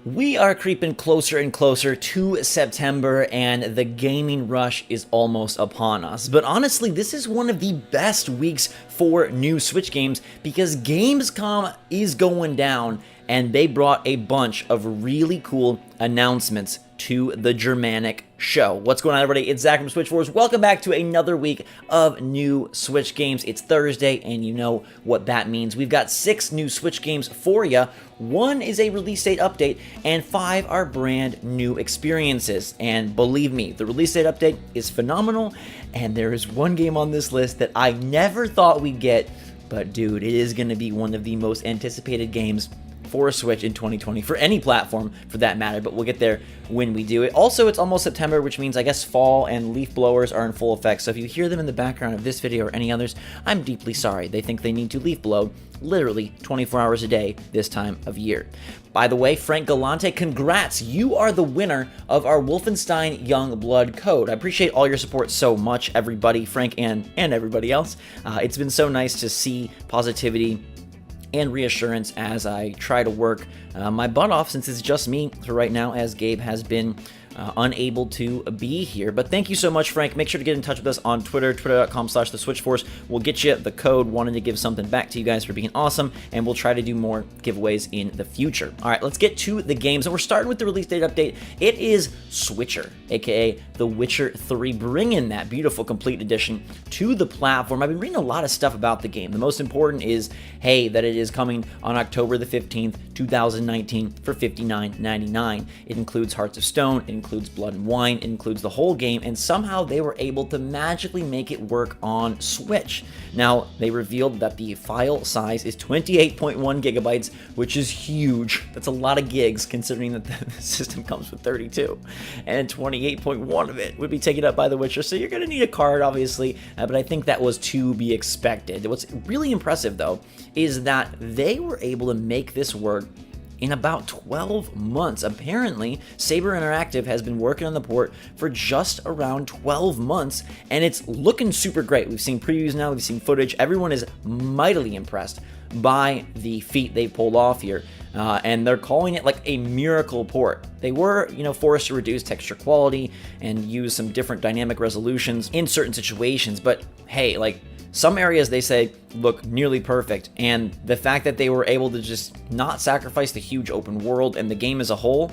We are creeping closer and closer to September, and the gaming rush is almost upon us. But honestly, this is one of the best weeks for new Switch games because Gamescom is going down, and they brought a bunch of really cool announcements to the Germanic show. What's going on, everybody? It's Zach from SwitchForce. Welcome back to another week of new Switch games. It's Thursday, and you know what that means. We've got 6 new Switch games for you. 1 is a release date update, and 5 are brand new experiences. And believe me, the release date update is phenomenal, and there is one game on this list that I never thought we'd get, but dude, it is going to be one of the most anticipated games for a Switch in 2020, for any platform for that matter, but we'll get there when we do it. Also, it's almost September, which means I guess fall and leaf blowers are in full effect, so if you hear them in the background of this video or any others, I'm deeply sorry. They think they need to leaf blow literally 24 hours a day this time of year. By the way, Frank Galante, congrats! You are the winner of our Wolfenstein Youngblood code. I appreciate all your support so much, everybody, Frank and everybody else. It's been so nice to see positivity and reassurance as I try to work my butt off, since it's just me for right now, as Gabe has been unable to be here. But thank you so much, Frank. Make sure to get in touch with us on Twitter, twitter.com/theswitchforce. We'll get you the code. Wanted to give something back to you guys for being awesome, and we'll try to do more giveaways in the future. All right, let's get to the games, and we're starting with the release date update. It is Switcher, aka The Witcher 3, bringing that beautiful complete edition to the platform. I've been reading a lot of stuff about the game. The most important is, hey, that it is coming on October the 15th, 2019 for $59.99. It includes Hearts of Stone, it includes Blood and Wine, it includes the whole game, and somehow they were able to magically make it work on Switch. Now, they revealed that the file size is 28.1 gigabytes, which is huge. That's a lot of gigs, considering that the system comes with 32, and 28.1 of it would be taken up by The Witcher, so you're going to need a card, obviously, but I think that was to be expected. What's really impressive, though, is that they were able to make this work in about 12 months. Apparently, Saber Interactive has been working on the port for just around 12 months, and it's looking super great. We've seen previews now, we've seen footage. Everyone is mightily impressed by the feat they pulled off here, and they're calling it like a miracle port. They were, forced to reduce texture quality and use some different dynamic resolutions in certain situations, but hey, some areas they say look nearly perfect, and the fact that they were able to just not sacrifice the huge open world and the game as a whole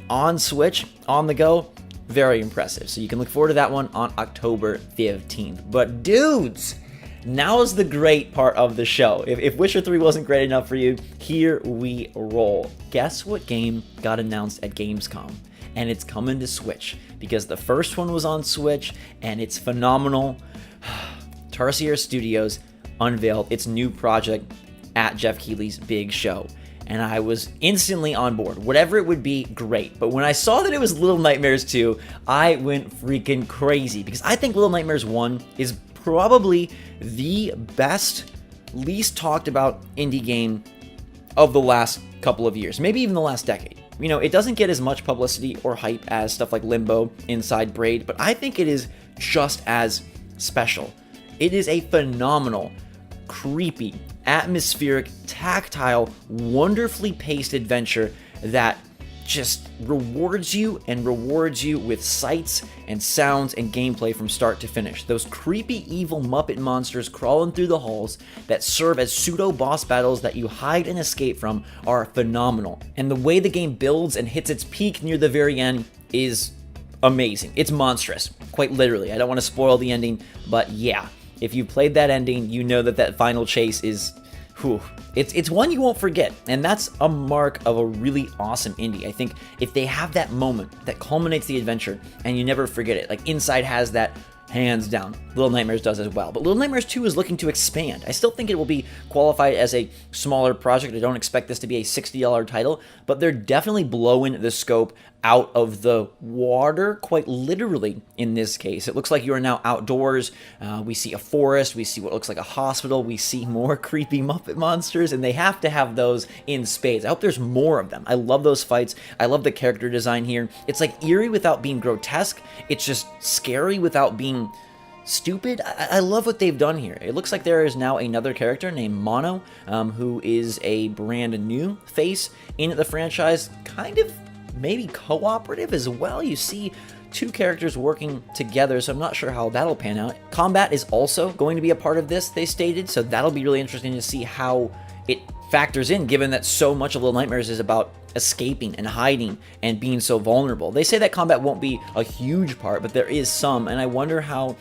on Switch, on the go, very impressive. So you can look forward to that one on October 15th. But dudes, now is the great part of the show. If Witcher 3 wasn't great enough for you, here we roll. Guess what game got announced at Gamescom? And it's coming to Switch, because the first one was on Switch, and it's phenomenal. Tarsier Studios unveiled its new project at Jeff Keighley's big show, and I was instantly on board. Whatever it would be, great. But when I saw that it was Little Nightmares 2, I went freaking crazy, because I think Little Nightmares 1 is probably the best, least talked about indie game of the last couple of years, maybe even the last decade. It doesn't get as much publicity or hype as stuff like Limbo, Inside Braid, but I think it is just as special. It is a phenomenal, creepy, atmospheric, tactile, wonderfully paced adventure that just rewards you with sights and sounds and gameplay from start to finish. Those creepy, evil Muppet monsters crawling through the halls that serve as pseudo-boss battles that you hide and escape from are phenomenal. And the way the game builds and hits its peak near the very end is amazing. It's monstrous, quite literally. I don't want to spoil the ending, but yeah. If you've played that ending, you know that final chase is, it's one you won't forget, and that's a mark of a really awesome indie. I think if they have that moment that culminates the adventure, and you never forget it, like Inside has that, hands down. Little Nightmares does as well. But Little Nightmares 2 is looking to expand. I still think it will be qualified as a smaller project. I don't expect this to be a $60 title, but they're definitely blowing the scope out of the water, quite literally in this case. It looks like you are now outdoors. We see a forest. We see what looks like a hospital. We see more creepy Muppet monsters, and they have to have those in spades. I hope there's more of them. I love those fights. I love the character design here. It's like eerie without being grotesque. It's just scary without being stupid. I love what they've done here. It looks like there is now another character named Mono, who is a brand new face in the franchise, kind of maybe cooperative as well. You see two characters working together, so I'm not sure how that'll pan out. Combat is also going to be a part of this, they stated, so that'll be really interesting to see how it factors in, given that so much of Little Nightmares is about escaping and hiding and being so vulnerable. They say that combat won't be a huge part, but there is some, and I wonder how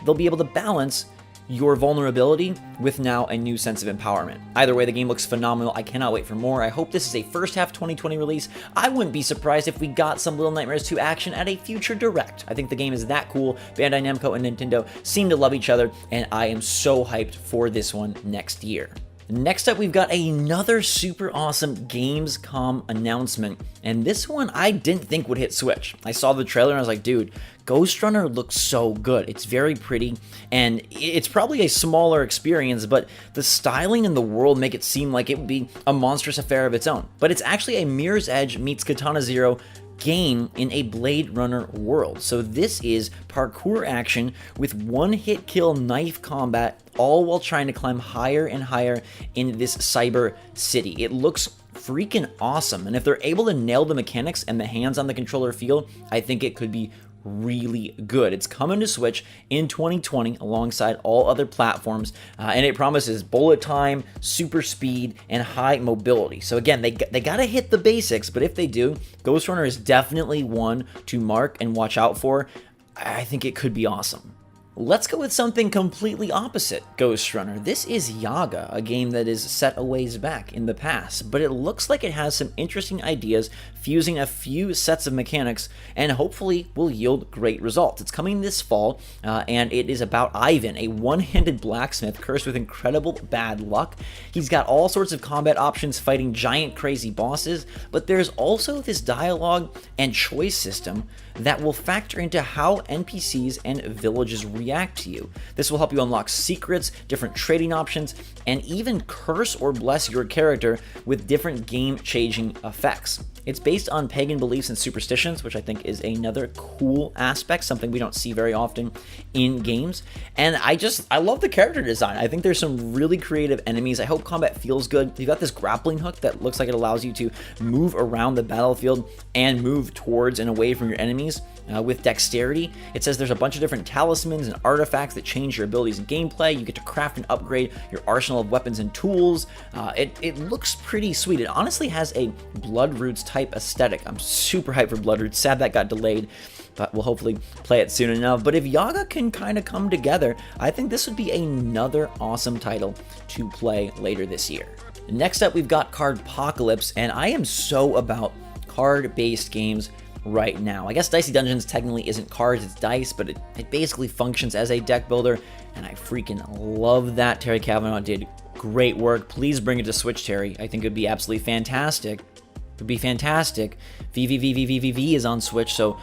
they'll be able to balance your vulnerability with now a new sense of empowerment. Either way, the game looks phenomenal. I cannot wait for more. I hope this is a first half 2020 release. I wouldn't be surprised if we got some Little Nightmares 2 action at a future direct. I think the game is that cool. Bandai Namco and Nintendo seem to love each other, and I am so hyped for this one next year. Next up, we've got another super awesome Gamescom announcement, and this one I didn't think would hit Switch. I saw the trailer and I was like, dude, Ghost Runner looks so good. It's very pretty, and it's probably a smaller experience, but the styling and the world make it seem like it would be a monstrous affair of its own. But it's actually a Mirror's Edge meets Katana Zero game in a Blade Runner world. So this is parkour action with one-hit kill knife combat, all while trying to climb higher and higher in this cyber city. It looks freaking awesome, and if they're able to nail the mechanics and the hands on the controller feel, I think it could be really good. It's coming to Switch in 2020 alongside all other platforms, and it promises bullet time, super speed, and high mobility. So again, they gotta hit the basics, but if they do, Ghost Runner is definitely one to mark and watch out for. I think it could be awesome. Let's go with something completely opposite Ghost Runner. This is Yaga, a game that is set a ways back in the past, but it looks like it has some interesting ideas, fusing a few sets of mechanics, and hopefully will yield great results. It's coming this fall, and it is about Ivan, a one-handed blacksmith cursed with incredible bad luck. He's got all sorts of combat options fighting giant crazy bosses, but there's also this dialogue and choice system that will factor into how NPCs and villages react to you. This will help you unlock secrets, different trading options, and even curse or bless your character with different game-changing effects. It's based on pagan beliefs and superstitions, which I think is another cool aspect, something we don't see very often in games. And I love the character design. I think there's some really creative enemies. I hope combat feels good. You've got this grappling hook that looks like it allows you to move around the battlefield and move towards and away from your enemies with dexterity. It says there's a bunch of different talismans and artifacts that change your abilities and gameplay. You get to craft and upgrade your arsenal of weapons and tools. It looks pretty sweet. It honestly has a Bloodroots type aesthetic. I'm super hyped for Bloodroots. Sad that got delayed, but we'll hopefully play it soon enough. But if Yaga can kind of come together, I think this would be another awesome title to play later this year. Next up, we've got Cardpocalypse, and I am so about card-based games right now. I guess Dicey Dungeons technically isn't cards, it's dice, but it basically functions as a deck builder, and I freaking love that. Terry Cavanaugh did great work. Please bring it to Switch, Terry. I think it would be absolutely fantastic. It would be fantastic. VVVVVV is on Switch, so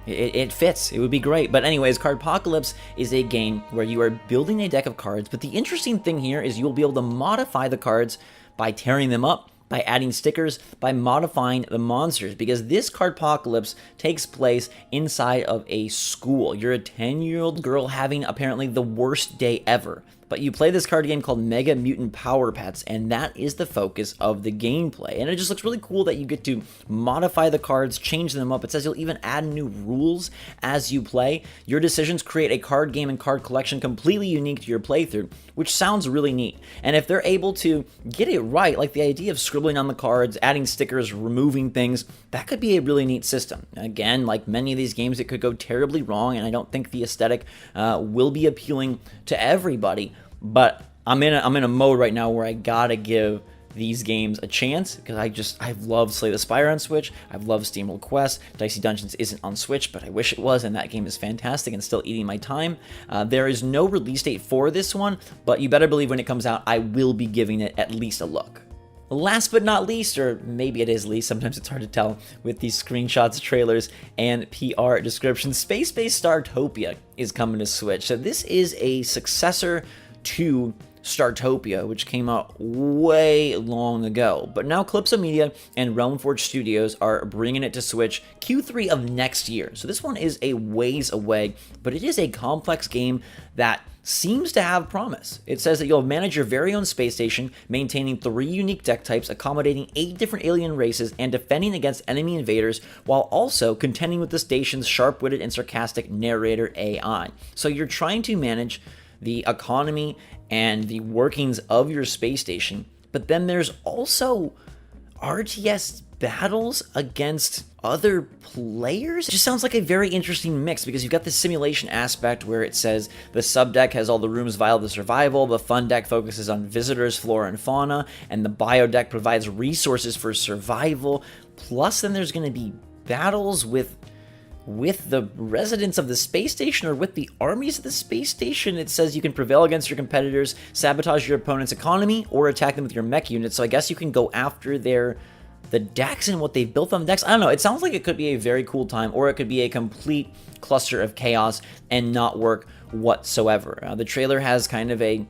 it fits. It would be great. But anyways, Cardpocalypse is a game where you are building a deck of cards, but the interesting thing here is you'll be able to modify the cards by tearing them up, by adding stickers, by modifying the monsters, because this Cardpocalypse takes place inside of a school. You're a 10-year-old girl having apparently the worst day ever. But you play this card game called Mega Mutant Power Pets, and that is the focus of the gameplay. And it just looks really cool that you get to modify the cards, change them up. It says you'll even add new rules as you play. Your decisions create a card game and card collection completely unique to your playthrough, which sounds really neat. And if they're able to get it right, like the idea of scribbling on the cards, adding stickers, removing things, that could be a really neat system. Again, like many of these games, it could go terribly wrong, and I don't think the aesthetic will be appealing to everybody. But I'm in a mode right now where I gotta give these games a chance, because I've loved Slay the Spire on Switch. I've loved SteamWorld Quest. Dicey Dungeons isn't on Switch, but I wish it was, and that game is fantastic and still eating my time. There is no release date for this one, but you better believe when it comes out, I will be giving it at least a look. Last but not least, or maybe it is least, sometimes it's hard to tell with these screenshots, trailers, and PR descriptions, Space-Based Startopia is coming to Switch. So this is a successor to Startopia, which came out way long ago. But now Calypso Media and Realm Forge Studios are bringing it to Switch Q3 of next year. So this one is a ways away, but it is a complex game that seems to have promise. It says that you'll manage your very own space station, maintaining 3 unique deck types, accommodating 8 different alien races, and defending against enemy invaders, while also contending with the station's sharp-witted and sarcastic narrator AI. So you're trying to manage the economy and the workings of your space station, but then there's also RTS battles against other players. It just sounds like a very interesting mix, because you've got this simulation aspect where it says the sub deck has all the rooms vital to survival, the fun deck focuses on visitors, flora, and fauna, and the bio deck provides resources for survival. Plus, then there's going to be battles with the residents of the space station or with the armies of the space station. It says you can prevail against your competitors, sabotage your opponent's economy, or attack them with your mech units. So I guess you can go after the decks and what they've built on the decks. I don't know. It sounds like it could be a very cool time, or it could be a complete cluster of chaos and not work whatsoever. The trailer has kind of a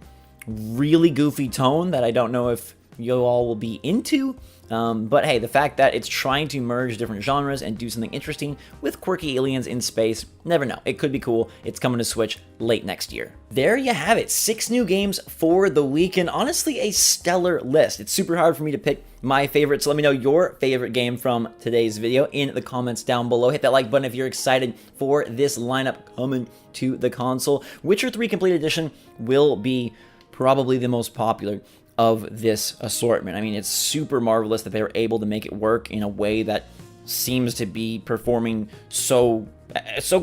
really goofy tone that I don't know if you all will be into. But hey, the fact that it's trying to merge different genres and do something interesting with quirky aliens in space, never know. It could be cool. It's coming to Switch late next year. There you have it. 6 new games for the week, and honestly, a stellar list. It's super hard for me to pick my favorite, so let me know your favorite game from today's video in the comments down below. Hit that like button if you're excited for this lineup coming to the console. Witcher 3 Complete Edition will be probably the most popular of this assortment. I mean, it's super marvelous that they were able to make it work in a way that seems to be performing so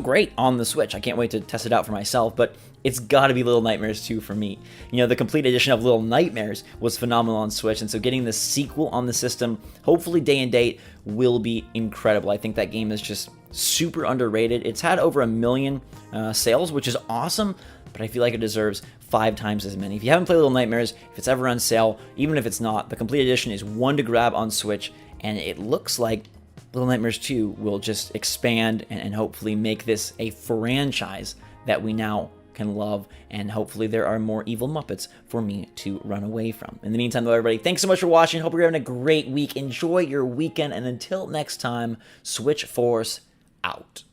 great on the Switch. I can't wait to test it out for myself, but it's got to be Little Nightmares 2 for me. You know, the complete edition of Little Nightmares was phenomenal on Switch, and so getting the sequel on the system, hopefully day and date, will be incredible. I think that game is just super underrated. It's had over 1 million sales, which is awesome, but I feel like it deserves 5 times as many. If you haven't played Little Nightmares, if it's ever on sale, even if it's not, the complete edition is one to grab on Switch, and it looks like Little Nightmares 2 will just expand and hopefully make this a franchise that we now can love, and hopefully there are more evil Muppets for me to run away from. In the meantime, though, everybody, thanks so much for watching. Hope you're having a great week. Enjoy your weekend, and until next time, SwitchForce out.